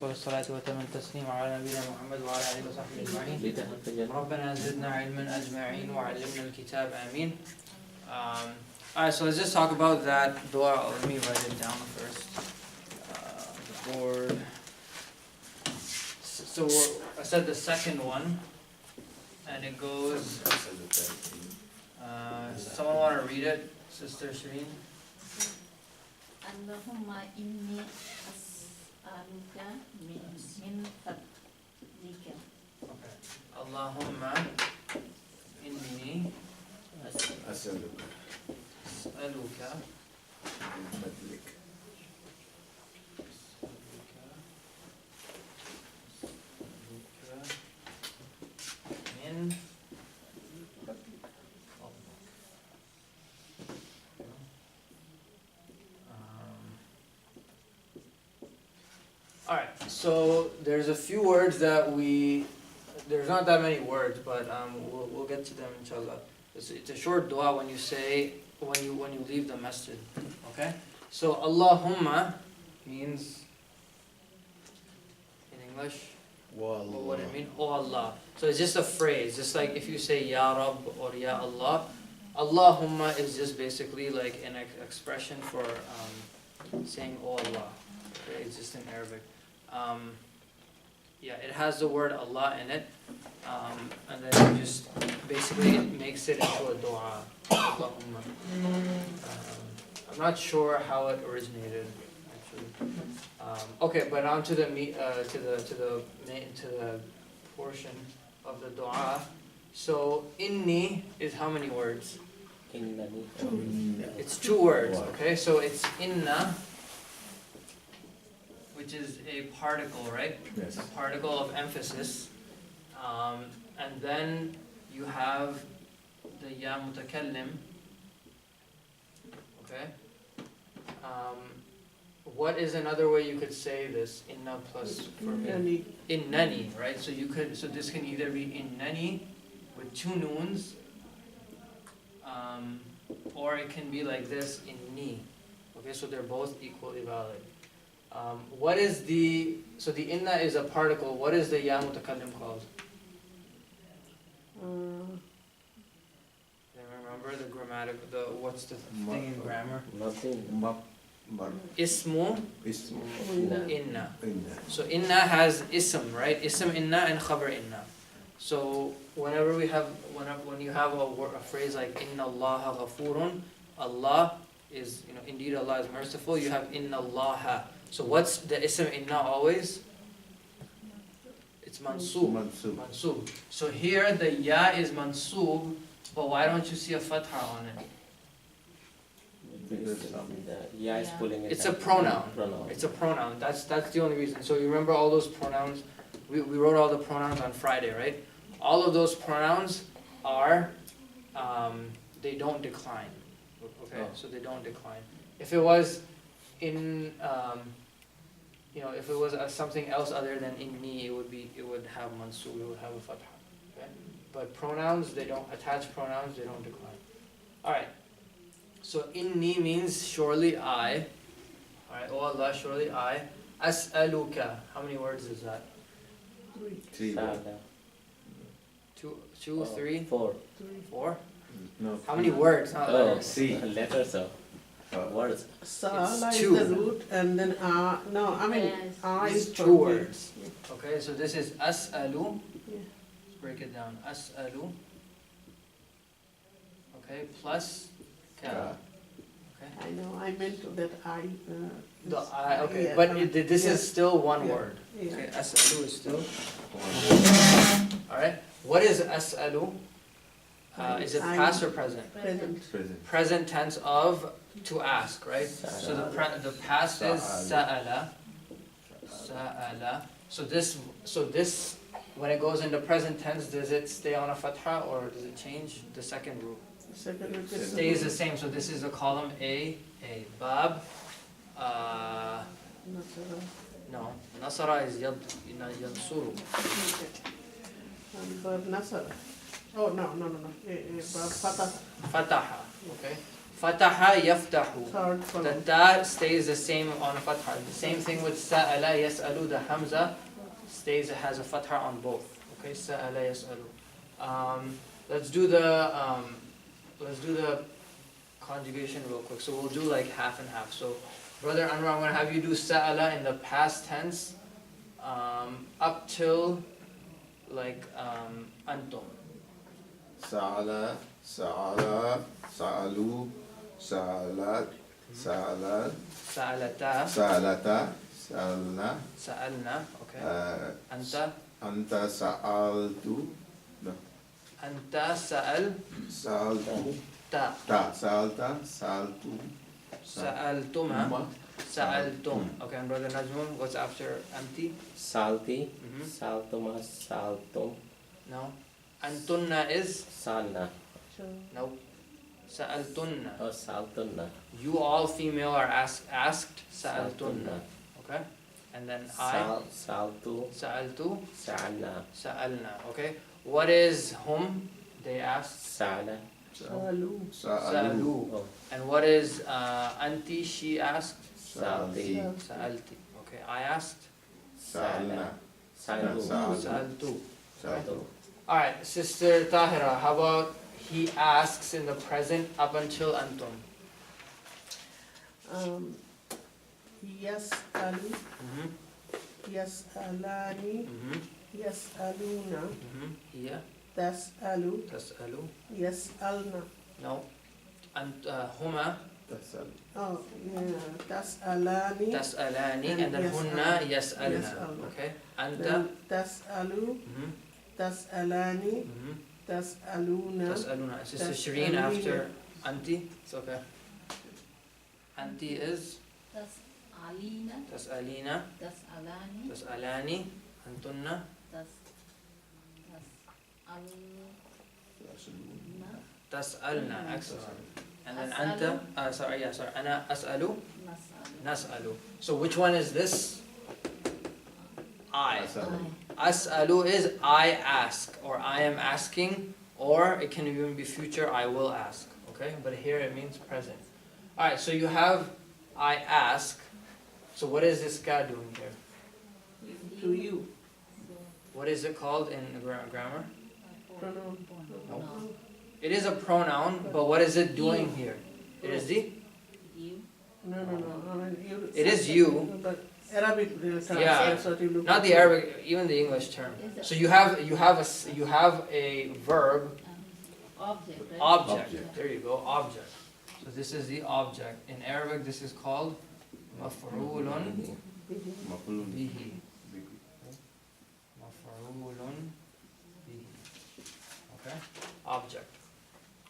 والصلاة وتم التسليم على نبينا محمد وعلى آله وصحبه أجمعين. ربنا زدنا علما أجمعين وعلمنا الكتاب آمين. Alright, so let's just talk about that dua. Let me write it down first. The board. So I said the second one, and it goes. Someone want to read it, Sister Shireen? Allahumma inni as'aluka min fadlika. Okay. Allahumma inni as'aluka min fadlika. Alright, so there's a few words that there's not that many words, but we'll get to them inshallah. It's a short dua when you say, when you leave the masjid, okay? So Allahumma means, in English, what it mean? Oh Allah. So it's just a phrase, just like if you say Ya Rab or Ya Allah. Allahumma is just basically like an expression for saying Oh Allah. Okay, it's just in Arabic. Yeah, it has the word Allah in it, and then you just basically it makes it into a dua. Allahumma. I'm not sure how it originated actually. Okay, but on to the portion of the dua. So inni is how many words? It's 2 words. Okay, so it's inna, which is a particle, right? Yes. A particle of emphasis. And then you have the ya mutakallim. Okay? What is another way you could say this? Inna plus for me. Innani, right? So this can either be innani with 2 noons, or it can be like this, inni. Okay, so they're both equally valid. What is the inna is a particle. What is the ya mutakallim called? Remember the grammatic, what's the thing in grammar? Ismu inna. So inna has ism, right? Ism inna and khabar inna. So when you have a phrase like inna Allaha ghafurun, Allah is, indeed Allah is merciful, you have inna Allaha. So what's the ism inna always? It's mansub. Mansub. So here the ya is mansub, but why don't you see a fatha on it? It's a pronoun. It's a pronoun. That's the only reason. So you remember all those pronouns? We wrote all the pronouns on Friday, right? All of those pronouns are, they don't decline. Okay, so they don't decline. If it was in, if it was something else other than inni, it would have mansub, it would have a fatha. Okay? But pronouns, they don't attach pronouns, they don't decline. Alright. So inni means surely I. Alright, oh Allah, surely I. As'aluka. How many words is that? 3. 2, 3? 4. 4? No. How many words? Not letters. 3 letters of words. Sala is 2. the root, and then It's 2 words. Okay, so this is as'alu. Yeah. Let's break it down. As'alu. Okay, plus ka. Okay. I know, I meant that I. The I, okay, yeah, but this is still one yeah, word. yeah. Okay, as'alu is still. Alright, what is as'alu? Is it past or present? Present. Present tense of to ask, right? So the past is sa'ala. Sa'ala. So this when it goes into present tense, does it stay on a fatha or does it change? The second group Second root it is stays the same. So this is the column A. Bab. No, nasara is yansuru. Nasara. Oh no. Fatah. Fataha. Okay. Fataha yaftahu. Third The pronoun. ta stays the same on a fatha. The same thing with sa'ala yas'alu. The hamza stays, has a fatha on both. Okay, sa'ala yas'alu. Let's do the conjugation real quick. So we'll do like half and half. So brother Anwar, I'm gonna have you do sa'ala in the past tense up till like antum. Sa'ala, sa'ala, sa'alu, sa'alat, sa'alal, Sa'alata, sa'alata, sa'alna, sa'alna. Okay. Anta, anta sa'altu, no, anta sa'al sa'altu, ta. sa'alta, sa'altu, Sa'altuma. Sa'altum. Okay, and brother Najmun, what's after anti? Salti, Mhm. saltuma, saltum, No. Antunna is salna, no. Sa'altunna. or saltunna, You all female are asked sa'altunna. Okay? And then I saltu, sa'altu sa'alna, sa'alna. Okay? What is hum? They asked sa'ala, Salu. sa'alu. oh, And what is anti? She asked salti, sa'alti. Okay, I asked sa'alna, saltu, sa'altu. sa'altu. Alright, Sister Tahira, how about he asks in the present up until antum? Yas'alu, Mm-hmm. yas'alani, Mm-hmm. yas'aluna, Mm-hmm. Yeah. tas'alu, Tas'alu. yas'alna. No. And huma Tasal. Oh, yeah, tas'alani, tas'alani And and then hunna yas'alna. Yas'alna. Okay. Anta. then tas'alu, Mm-hmm. tas'alani, Mm-hmm. tas'aluna, Tas'aluna. Sister Tas'alina. Shireen after anti. It's okay. Anti is تسألين tas'alina, تسألاني tas'alani, antunna, تسألنا tas'alna. Excellent. And then As'alu. anta, sorry, ana as'alu, نسأل nas'alu. So which one is this? I. Tasal. As'alu is I ask, or I am asking, or it can even be future, I will ask. Okay? But here it means present. Alright, so you have I ask. So what is this guy doing here? to you. What is it called in grammar? Pronoun. No. It is a pronoun, but what is it doing here? It is the? You No, I mean, you. It is you. But Arabic term, Yeah. that's what you look Not the for. Arabic, even the English term. So you have a verb, object right? object. Object. There you go, object. So this is the object. In Arabic, this is called maf'ulun Maf'ulun bihi. bihi. Maf'ulun bihi. Okay? Object.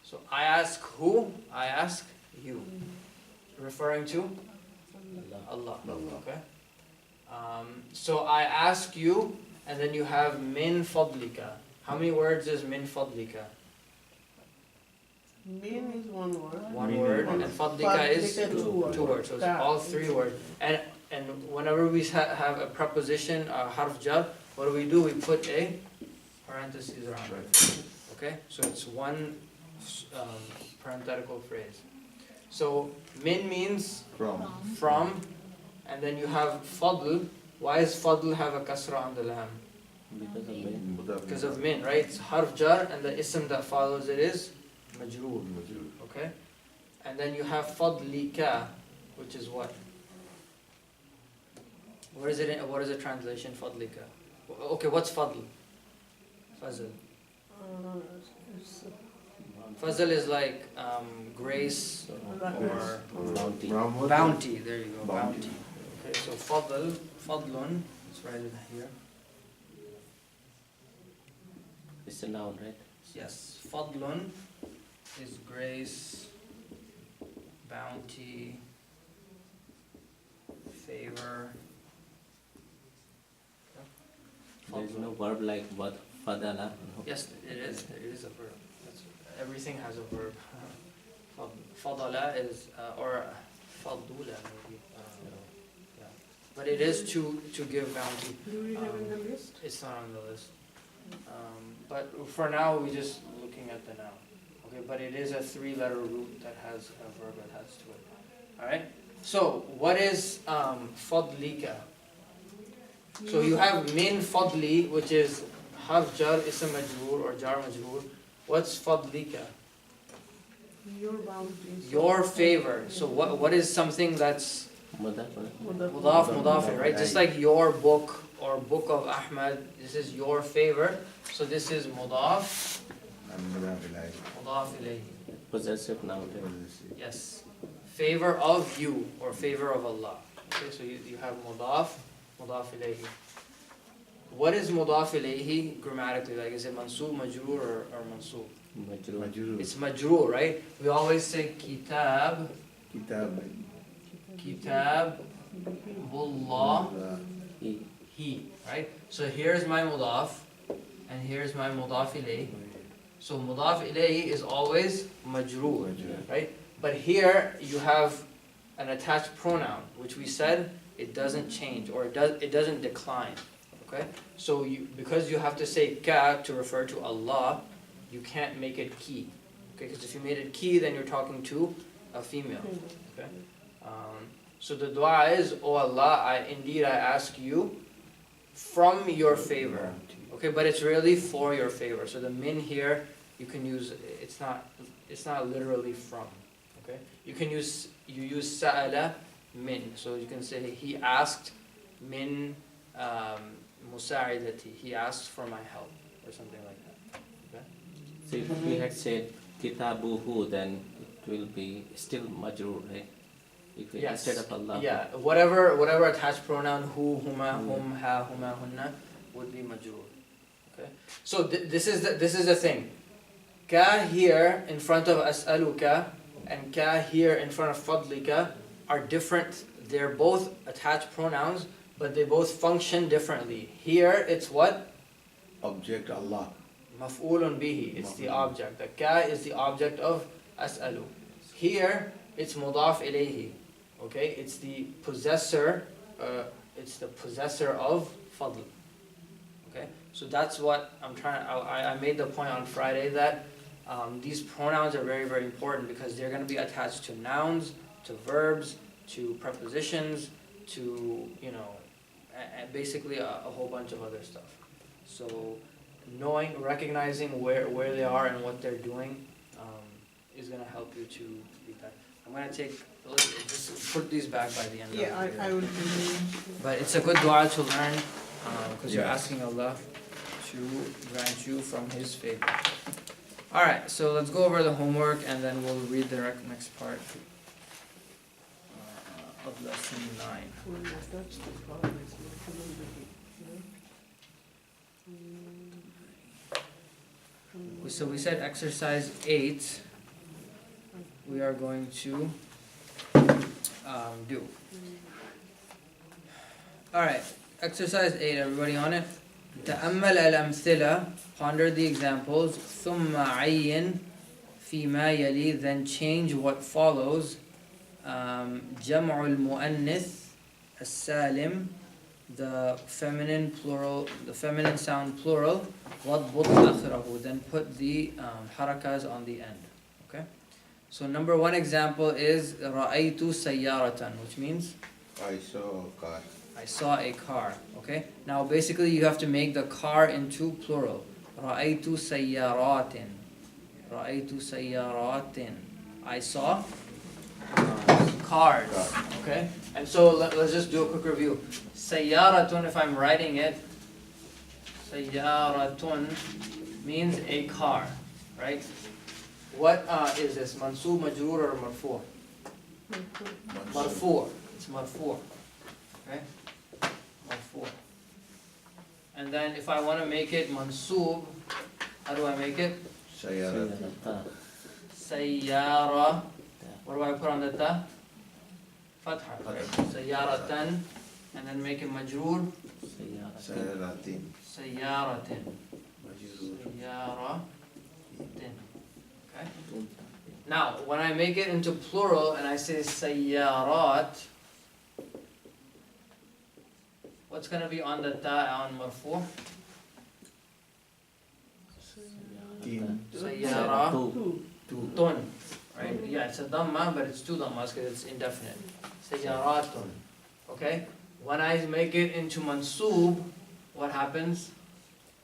So I ask who? I ask you. Referring to Allah. Allah. Okay? So I ask you, and then you have min fadlika. How many words is min fadlika? Min is one word. One Min word, is one and word. fadlika is Fadlika two words. two words. So it's Ka. all three words. And whenever we have a preposition, a harf jar, what do? We put a parentheses around it. Okay? So it's one parenthetical phrase. So min means From. from, and then you have fadl. Why does fadl have a kasra on the lam? because of me. Because of min, right? It's harf jar, and the ism that follows it is majroor. Majrur. Okay? And then you have fadlika, which is what? What is it? What is the translation? Fadlika. Okay, what's fadl? Fazl. It's Fazl is like grace Rahmat. or Bounty. bounty. There you go, Bounty. bounty. Okay, so fadlun. Let's write it here. It's a noun, right? Yes, fadlun is grace, bounty, favor. There is no verb like what fadala. No. Yes, it is. It is a verb. Everything has a verb. Fadala is, or fadula maybe. Yeah. But it is to give bounty. Do we have in the list? It's not on the list. But for now, we're just looking at the noun. Okay, but it is a 3-letter root that has a verb attached to it. Alright? So, what is fadlika? So you have min fadli, which is harf jar, ism majroor, or jar majroor. What's fadlika? Your bounties. Your favor. So what is something that's Mudaf. mudaf, right? Just like your book or book of Ahmad, this is your favor. So this is mudaf, mudaf ilayhi. Possessive noun. Yes. Favor of you or favor of Allah. Okay, so you have mudaf, mudaf ilayhi. What is mudaf ilayhi grammatically? Like, is it mansub, majroor, or mansub? Majroor. It's majroor, right? We always say kitab, kitabullah, he, right? So here's my mudaf, and here's my mudaf ilayhi. So mudaf ilayhi is always majroor, right? But here you have an attached pronoun, which we said it doesn't change, or it doesn't decline. Okay? So because you have to say ka to refer to Allah, you can't make it ki. Okay? Because if you made it ki, then you're talking to a female. Okay? So the dua is, "Oh Allah, indeed I ask you from your favor." Okay, but it's really for your favor. So the min here, you can use, it's not literally from. Okay? You use sa'ala min. So you can say he asked min musa'idati. He asked for my help, or something like that. Okay? So if we had said kitabuhu, then it will be still majroor, right? If we, Yes. instead of Allah. Yeah, whatever attached pronoun, hu, huma, hum, ha, huma, hunna, would be majroor. Okay? So this is the thing. Ka here in front of as'aluka and ka here in front of fadlika are different. They're both attached pronouns, but they both function differently. Here it's what? Object Allah. Maf'ulun bihi. It's the object. The ka is the object of as'alu. Here it's mudaf ilayhi. Okay? It's the possessor. It's the possessor of fadl. Okay? So that's what I'm trying. I made the point on Friday that these pronouns are very, very important because they're going to be attached to nouns, to verbs, to prepositions, to, basically a whole bunch of other stuff. So recognizing where they are and what they're doing is going to help you to be better. I'm going to just put these back by the end of the Yeah, year. I will do. But it's a good dua to learn because you're asking Allah to grant you from His favor. Alright, so let's go over the homework and then we'll read the next part of lesson 9. Well, that's the problem, it's not gonna be, So we said exercise 8 we are going to do. Alright, exercise 8, everybody on it? تأمل الأمثلة, ponder the examples, ثم عين فيما يلي, then change what follows. جمع المؤنث السالم, the feminine sound plural, واضبط آخره, then put the harakas on the end. Okay? So number 1 example is رأيت سيارة, which means I saw a car. I saw a car. Okay? Now basically you have to make the car into plural. رأيت سيارات. رأيت سيارات. I saw cars. Okay? And so let's just do a quick review. سيارة, if I'm writing it, سيارة means a car. Right? What is this? Mansub, majroor, or marfu'? Marfu'. It's marfu'. Okay? Marfu'. And then if I want to make it mansub, how do I make it? Sayyarata. Sayyara. What do I put on the ta? Fatha. Right? Sayyaratan. And then make it majroor. Sayyaratin. Sayyaratin. Majroor. Sayyaratin. Okay? Now, when I make it into plural and I say sayyarat, what's going to be on the ta on marfu? Tin. Sayyara. Two. Tun, right? Yeah, it's a dhamma, but it's two dhammas because it's indefinite. Sayyaratun. Okay? When I make it into mansoob, what happens?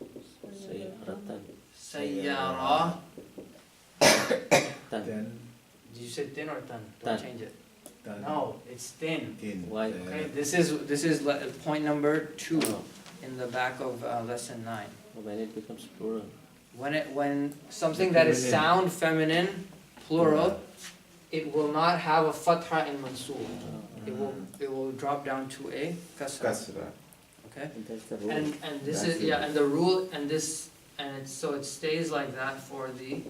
Sayyaratan. Sayyara. Tan. Then, Did you say tin or tan? Tan. Don't change it. then, No, it's tin. tin. Why? Okay, this is point number 2 Oh, in the back of lesson 9. when it becomes plural. When something that is Feminine. sound feminine, plural, it will not have a fatha in mansoob. It will drop down to a kasra. Kasra. Okay? And that's the rule. And this That's is it. and the rule and this and it's so it stays like that for the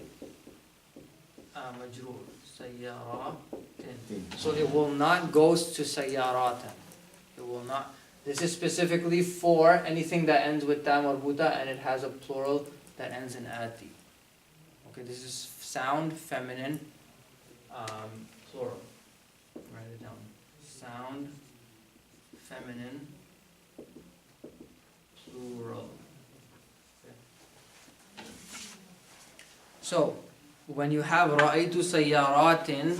majroor sayyaratin. Tin. So it will not go to sayyaratan. It will not. This is specifically for anything that ends with ta marbuta and it has a plural that ends in ati. Okay, this is sound feminine plural. Write it down. Sound feminine plural. Okay. So when you have ra'aytu sayyaratin,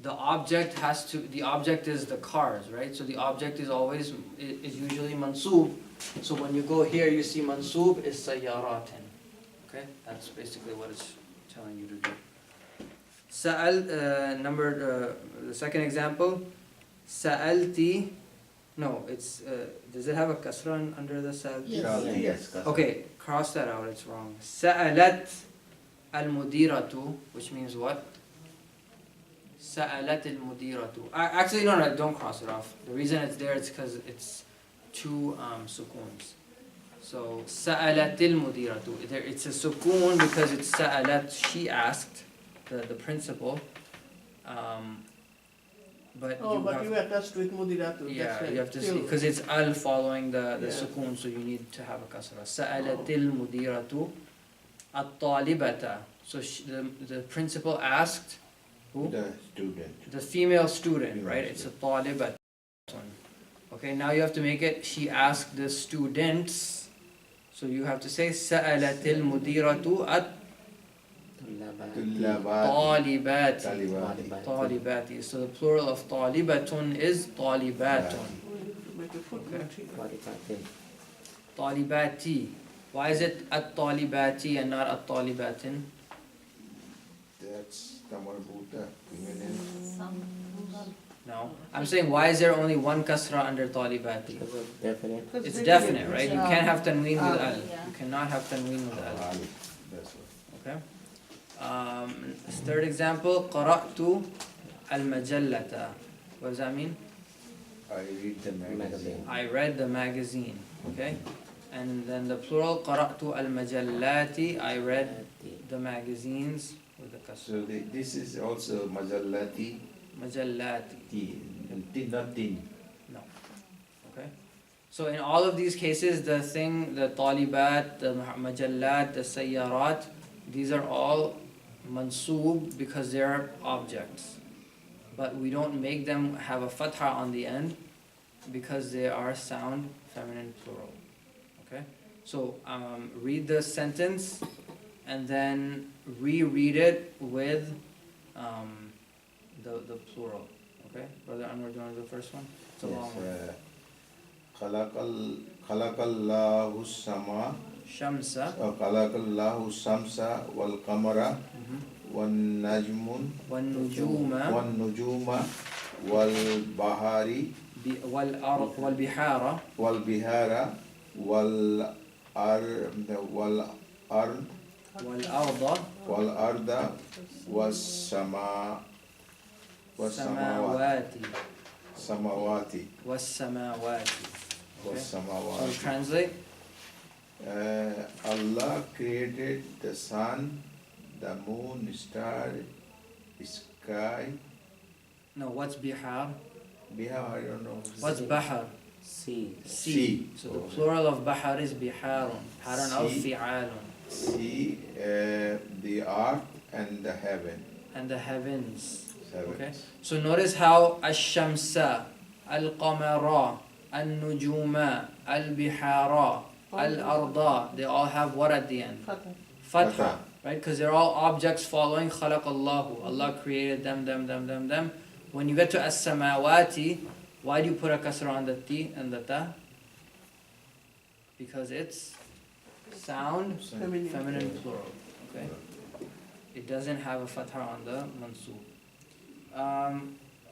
the object is the cars, right? So the object is usually mansoob. So when you go here, you see mansoob is sayyaratin. Okay, that's basically what it's telling you to do. Sa'al, the second example, sa'alti. No, it's does it have a kasra under the sa'alti? Yes. Yes, kasra. Okay, cross that out, it's wrong. Sa'alat al-mudiratu, which means what? Sa'alat al-mudiratu. Actually, no, don't cross it off. The reason it's there is because it's two sukoons. So, sa'alat al-mudiratu. It's a sukoon because it's sa'alat, she asked, the principal. But Oh, you but have, you attached with mudiratu, yeah, that's right. you have to see, Still. because it's al following the Yeah. sukoon, so you need to have a kasra. Sa'alatil mudiratu at-talibata. So the principal asked, who? The student. The female student, Female right? It's a talibatun. Okay, now you have to make it, she asked the students. So you have to say, sa'alatil mudiratu Tullabati. at-talibati. Talibati. Talibati. So the plural of talibatun is talibatun. Make a footnote here. Talibati. Why is it at-talibati and not at-talibatin? That's the marbuta. Feminine. Some. No. I'm saying why is there only one kasra under talibati? Because of definite. Because It's they definite, did it. right? You can't have tanween with al. Yeah. You cannot have tanween with al. That's what. Okay. Third example, qara'tu al-majallata. What does that mean? I read the magazine. I read the magazine. Okay. And then the plural, qara'tu al-majallati. I read the magazines with the kasra. So this is also majallati. Majallati. Tin, not tin. No. Okay. So in all of these cases, the talibat, the majallat, the sayyarat, these are all mansoob because they are objects. But we don't make them have a fatha on the end because they are sound feminine plural. Okay? So read the sentence and then reread it with the plural. Okay? Brother Anwar, do you want to do the first one? It's a long one. Khalaqallahu sama. Shamsa. Khalaqallahu samsa wal qamara wan najmun والنجوم wan nujuma wal bahari والبحار wal bihara wal ard والأرض wal arda was والسماوات samawati والسماوات. was So samawati. translate. Allah created the sun, the moon, star, sky. No, what's bihar? Bihar, I don't know. What's bahar? Sea. Sea. So the plural of bahar is biharun. Harun of Sea. fi'alun. Sea, the earth, and the heaven. And the heavens. Heaven. Okay. So notice how ash-shamsa, al-qamara, al-nujuma, al-bihara, al-arda, they all have what at the end? Fatha. Fatha, right? Because they're all objects following خلق الله. Allah created them. When you get to as-samawati, why do you put a kasra on the ti and the ta? Because it's sound feminine plural. Okay. It doesn't have a fatha on the mansub.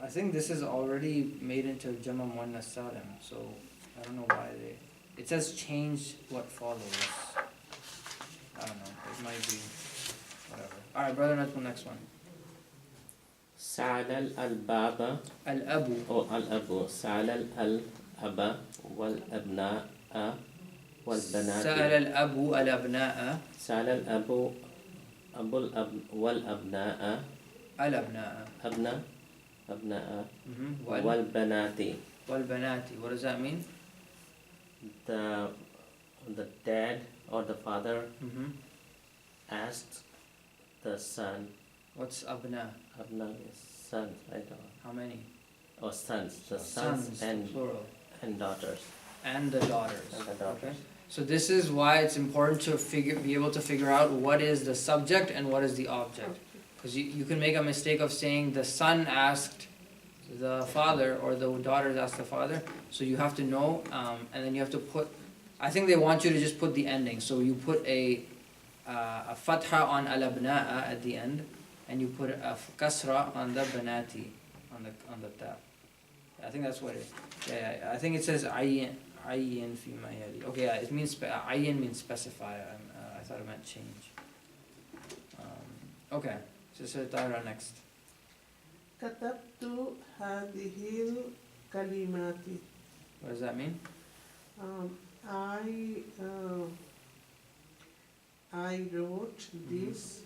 I think this is already made into Jama Muannas Salim, so I don't know why they. It says change what follows. I don't know. It might be whatever. All right, brother. Let's go next one. Sa'al al-baba Al-abu. or al-abu. Sa'al al-aba wal-abna'a wal-banati. سأل الأب الأبناء. سأل الأب والأبناء الأبناء. أبناء Mhm. والبنات. والبنات. What does that mean? The dad or the father Mhm. asked the son. What's abna? Abna is sons, right? How many? Or sons. The sons plural. and daughters. And the daughters. And the daughters. Okay. So this is why it's important to be able to figure out what is the subject and what is the object. Because you can make a mistake of saying the son asked the father or the daughters asked the father. So you have to know, and then you have to put. I think they want you to just put the ending. So you put a fatha on al-abna'a at the end, and you put a kasra on the banati on the ta. I think that's what it. Yeah, I think it says ayyin fima yali. Okay, yeah, it means ayyin means specify. I thought it meant change. Okay, so Tahira next. كتبت هذه الكلمات. What does that mean? I wrote these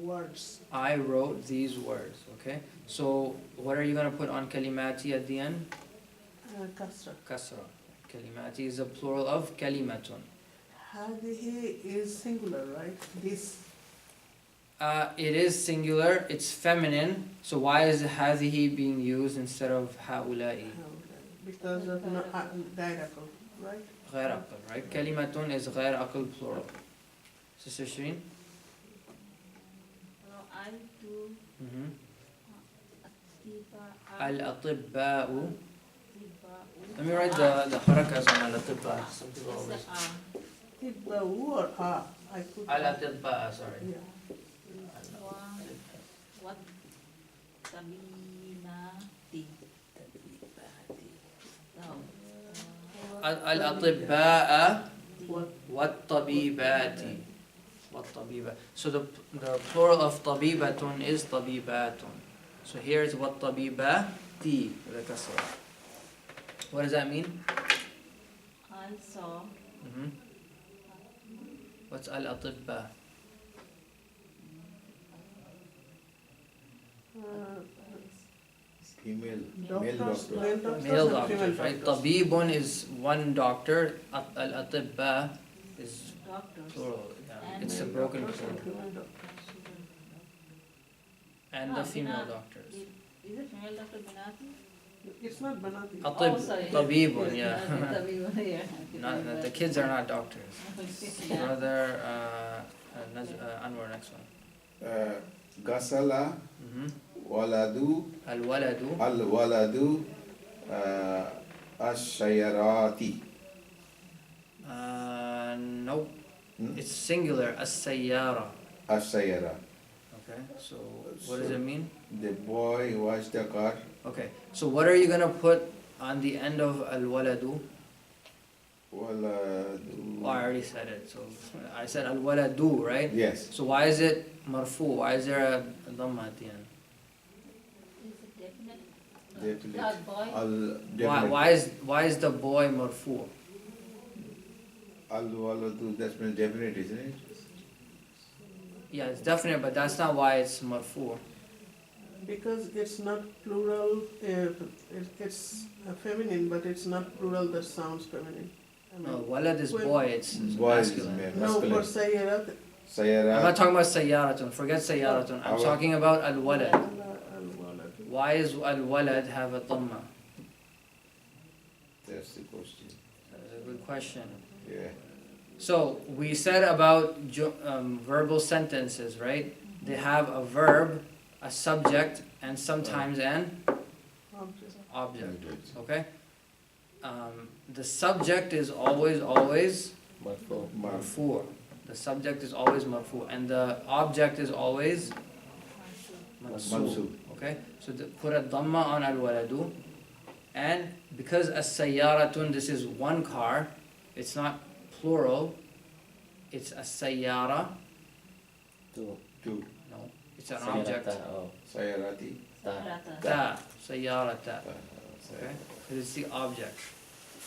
words. I wrote these words. Okay, so what are you gonna put on kalimati at the end? Kasra. Kasra. Kalimati is a plural of kalimatun. هذه is singular, right? This. It is singular, it's feminine, so why is hadhihi being used instead of haula'i? Because of diagonal, right? غير أقل, right? كلمة is غير أقل plural. Sister Shireen? I do الأطباء. Let me write the harakas on الأطباء. Tibba or I put الأطباء, sorry. Yeah. What tabinati. الأطباء والطبيبات. So the plural of طبيبة is طبيبات. So here is والطبيبات with a kasra. What does that mean? I saw What's al-atibba? Female, Doctors, male doctor. Male and doctor, female right? doctors. Tabibun is one doctor. Al-atibba is doctors. plural. Yeah. And It's a Male broken doctors and plural. female doctors. And the female doctors. Is it female doctor Binati? It's not Banati. Atib, sorry. tabibun, yeah. Tabibun, yeah. Not, the kids are not doctors. Yeah. Brother Anwar, next one. Gasala waladu Al-waladu. al-waladu ash-shayarati. Nope. It's singular. As-sayyara. Ash-shayara. Okay, so what does it mean? The boy washed the car. Okay, so what are you gonna put on the end of al-waladu? Waladu. Oh, I already said it. So I said al-waladu, right? Yes. So why is it marfu? Why is there a dhamma at the end? Is it definite? Definite. That boy? Why is the boy marfu? Al-waladu, that's been definite, isn't it? Yeah, it's definite, but that's not why it's marfu. Because it's not plural, it's feminine, but it's not plural that sounds feminine. I mean, No, walad is boy. It's Boy is masculine. no, for masculine. sayyarat, I'm not Sayara. talking about sayyaratun. Forget sayyaratun. I'm talking about al-walad. al-walad. Why is al-walad have a dhamma? That's the question. That's a good question. Yeah. So we said about verbal sentences, right? They have a verb, a subject, and sometimes an Object. object. Okay? The subject is always Marfu. marfu. The subject is always marfu, and the object is always mansub. Mansub. Okay? So put a dhamma on al-waladu, and because as-sayyaratun, this is one car, it's not plural, it's a-sayyara. Two. Two. No, it's an object. Sayyarata. Oh. Sayarati. Ta. Rata. Ta, sayyarata. Okay. Okay? Because it's the object.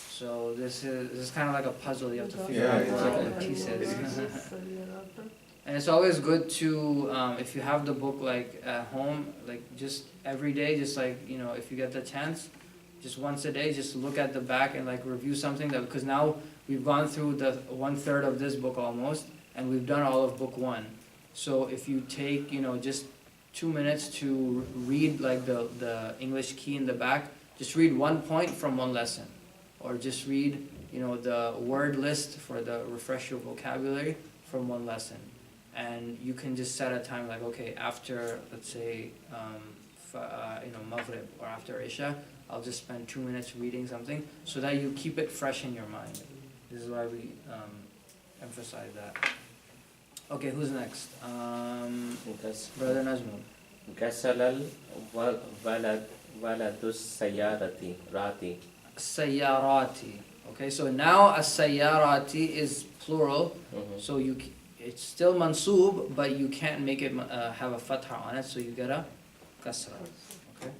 So this is kind of like a puzzle. You have to figure Yeah, out it's where all like- the pieces. Sayarata. And it's always good to, if you have the book like at home, like just every day, just like, you know, if you get the chance, just once a day, just look at the back and like review something that, because now we've gone through the 1/3 of this book almost, and we've done all of book 1. So if you take, you know, just 2 minutes to read like the English key in the back, just read one point from one lesson. Or just read, you know, the word list for the refresh your vocabulary from one lesson. And you can just set a time like, okay, after, let's say, Maghrib or after Isha, I'll just spend 2 minutes reading something so that you keep it fresh in your mind. This is why we emphasize that. Okay, who's next? Brother Najmul. Gasalal waladus sayyarati rati. Sayyarati. Okay, so now a sayyarati is plural, so it's still mansub, but you can't make it have a fatha on it, so you get a kasra. Okay,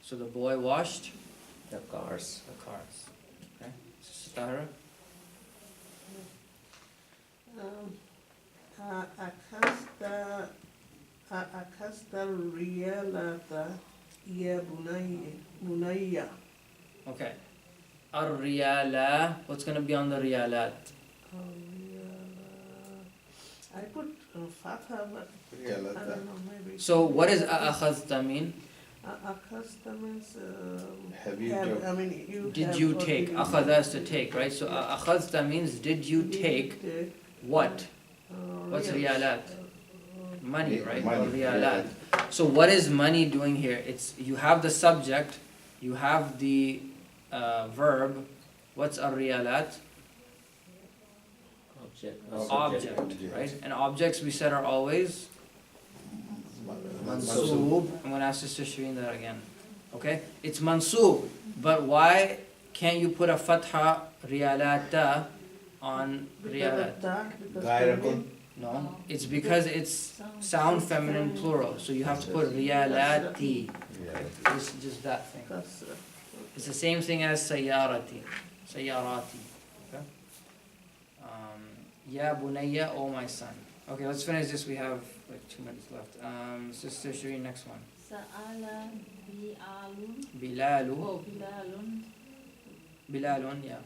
so the boy washed The cars. the cars. Okay, Sister Tahira? أخذت الريالة يا بني. Okay. Ar-riyala. What's going to be on the riyalat? I put fatha, but I don't know, maybe. So what does akhadta mean? Akhadta means Have you have, took? I mean, you Did have you or take? did you Akhadha is to take, right? So akhadta means did you take what? What's riyalat? Money, right? Money, Or riyalat. So what is money doing here? It's you have the subject, you have the verb. What's a riyalat? Object, right? And objects we said are always mansub. I'm gonna ask Sister Shireen that again. Okay? It's mansub, but why can't you put a fatha riyalata on riyalat? Gairakun. No, it's because it's sound feminine plural, so you have to put riyalati. Yeah. Just that thing. Kasra. It's the same thing as sayyarati. Sayyarati. Okay? Ya bunayya, oh my son. Okay, let's finish this. We have like 2 minutes left. Sister Shireen, next one. Sa'ala bi'alun. Bilalu. Oh, bilalun. Bilalun, yeah.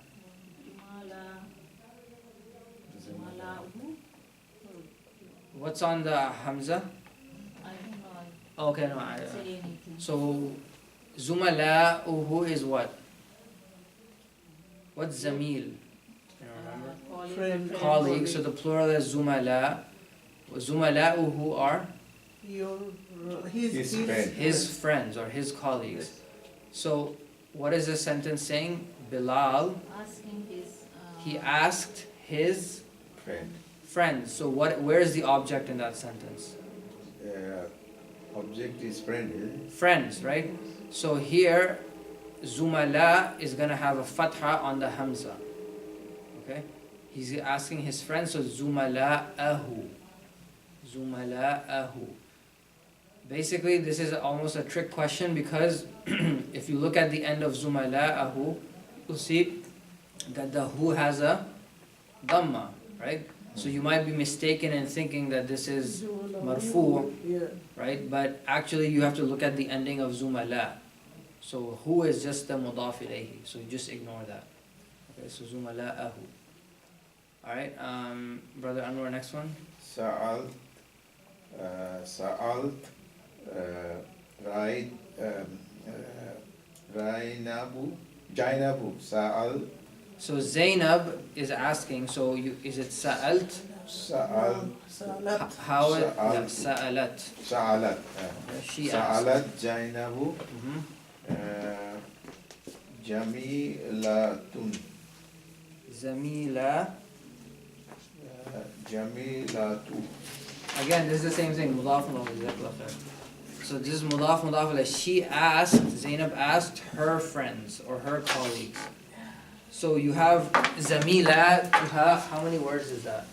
Mala'u. What's on the Hamza? I don't know. Okay, no. I didn't say anything. So, Zumala'uhu is what? What's Zamil? Can you remember? Friend. Colleague, so the plural is Zumala. Zumala'uhu are Your, His friend. his friends or his colleagues. So, what is the sentence saying? Bilal, Asking his. he asked his Friend. friends. So, where is the object in that sentence? Object is friend, isn't it? Friends, right? So here, Zumala is gonna have a fatha on the hamza. Okay? He's asking his friends, so Zumala'ahu. Zumala'ahu. Basically, this is almost a trick question because if you look at the end of Zumala'ahu, you'll see that the hu has a dhamma, right? So you might be mistaken in thinking that this is marfu, Yeah. right? But actually you have to look at the ending of Zumala. So hu is just the mudaf ilayhi, so you just ignore that. Okay, so Zumala'ahu. Alright, Brother Anwar, next one. Sa'alt, Rainabu, Jainabu, So Zainab is asking, so is it sa'alt? Salat. How it? Sa'alt. Yeah, sa'alat. Sa'alat. She asked. Sa'alat Jainabu Jamilatun. Zamila. Jamilatu. Again, this is the same thing. Mudaf mudaf. So this is mudaf mudaf. She asked, Zainab asked her friends or her colleagues. So you have Zamila. How many words is that?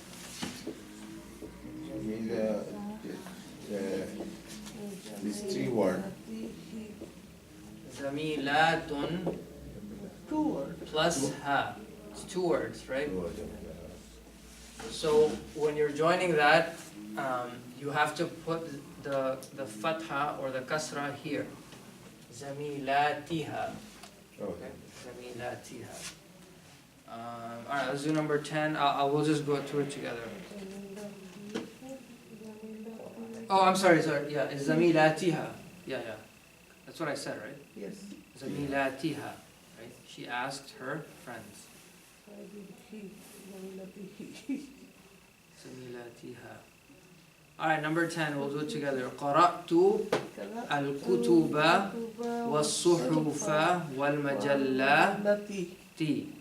Jamila. These 3 words. Zamilatun 2 words. plus ha. It's 2 words, right? So when you're joining that, you have to put the fatha or the kasra here. Zamilatiha. Okay. Zamilatiha. Alright, let's do number 10. We'll just go through it together. Oh, I'm sorry. Yeah, it's Zamilatiha. Yeah. That's what I said, right? Yes. Zamilatiha. Right? She asked her friends. Zamilatiha. Alright, number 10. We'll do it together. Qara'tu al-kutuba was-suhufa wal-majallati.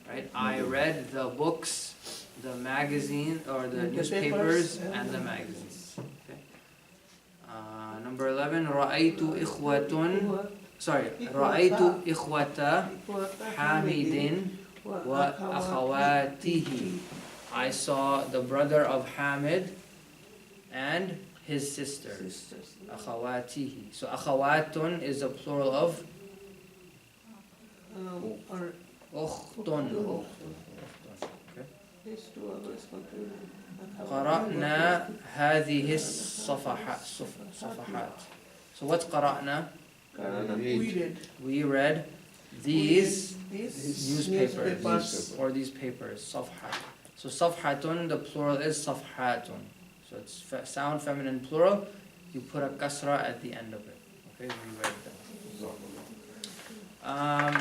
Right? I read the books, the magazine, or the newspapers and the magazines. Okay. Number 11. Ra'aytu ikhwata Hamidin wa akhawatihi. I saw the brother of Hamid and his sisters. Akhawatihi. So akhawatun is a plural of ukhtun. Okay. قرأنا هذه الصفحات. So what's قرأنا? We read these newspapers or these papers. صفحة. So صفحة, the plural is صفحات. So it's sound feminine plural. You put a kasra at the end of it. Okay, we read that.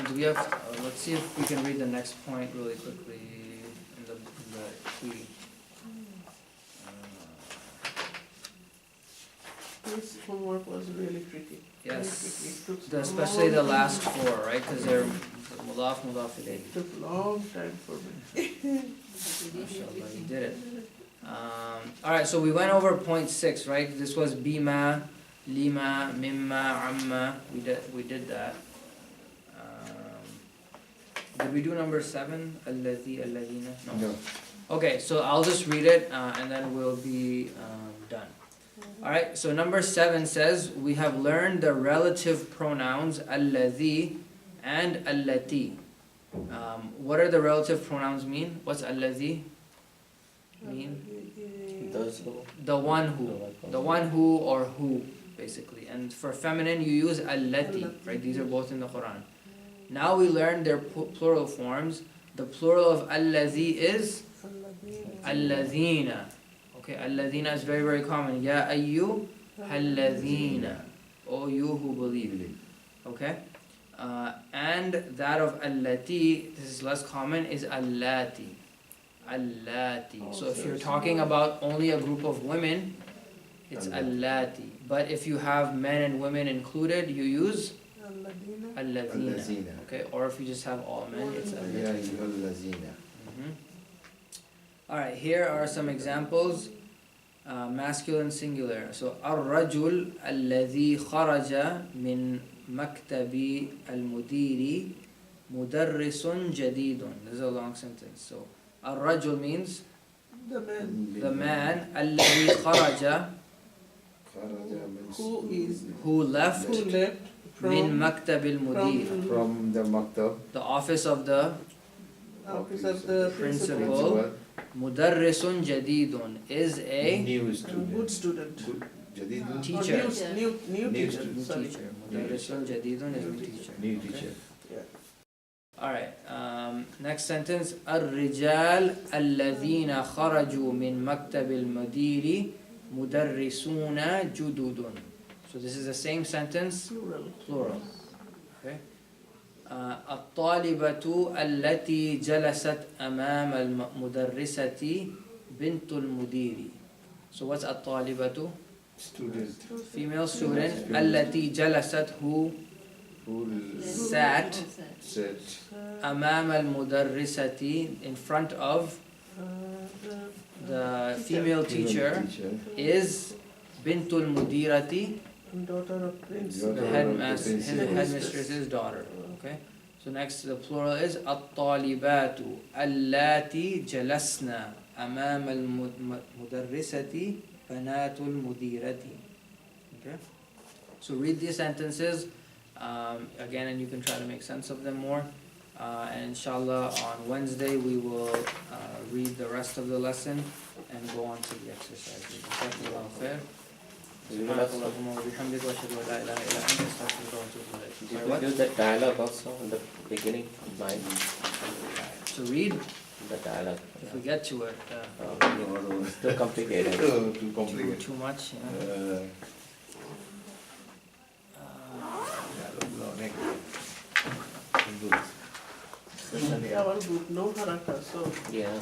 Do we have? Let's see if we can read the next point really quickly in the key. This homework was really tricky. Yes, It took especially the long last time. 4, right? Because they're mudaf ilayh. It took long time for me. Mashallah, you did it. All right, so we went over point 6, right? This was bima, lima, mimma, amma. We did that. Did we do number 7? Alladhi, alladhina? No. Okay, so I'll just read it and then we'll be done. Alright, so number 7 says we have learned the relative pronouns alladhi and allati. What are the relative pronouns mean? What's alladhi mean? Those who. The one who or who, basically. And for feminine you use allati, right? These are both in the Quran. Now we learned their plural forms. The plural of alladhi is alladhina. Okay, alladhina is very, very common. Ya ayyu alladhina. O you who believe. Okay? And that of allati, this is less common, is allati. Allati. So if you're talking about only a group of women, it's allati. But if you have men and women included, you use alladhina. Okay, or if you just have all men, it's alladhina. Alright, here are some examples. Masculine singular. So الرجل الذي خرج من مكتب المدير مدرس جديد. This is a long sentence. So الرجل means the man. الذي خرج who left من مكتب المدير From the maktab. the office of the principal. مدرس جديد is a New student. Good student. Jadid. teacher. New teacher. New Sorry. teacher. مدرس جديد is new teacher. New teacher. Alright, next sentence. الرجال الذين خرجوا من مكتب المدير مدرسون جدد. So this is the same sentence, Plural. plural. Okay. الطالبة التي جلست أمام المدرسة بنت المدير. So what's الطالبة? Student Female student. التي جلست who who sat said أمام المدرسة in front of the female teacher is بنت المديرة, Daughter of prince. the headmistress's daughter. Okay. So next the plural is الطالبات اللاتي جلسنا أمام المدرسة بنات المديرة. Okay. So read these sentences again, and you can try to make sense of them more. And inshallah on Wednesday we will read the rest of the lesson and go on to the exercises. Jazakumullahu khair. سبحانك اللهم وبحمدك واشهد ان لا اله الا انت استغفرك واتوب اليك. Did we do the dialogue also in the beginning? Mine. So read The dialogue. if we get to it. no, It's too complicated. too complicated. Too much. Yeah. No, next. Especially our book, no haraka, so Yeah.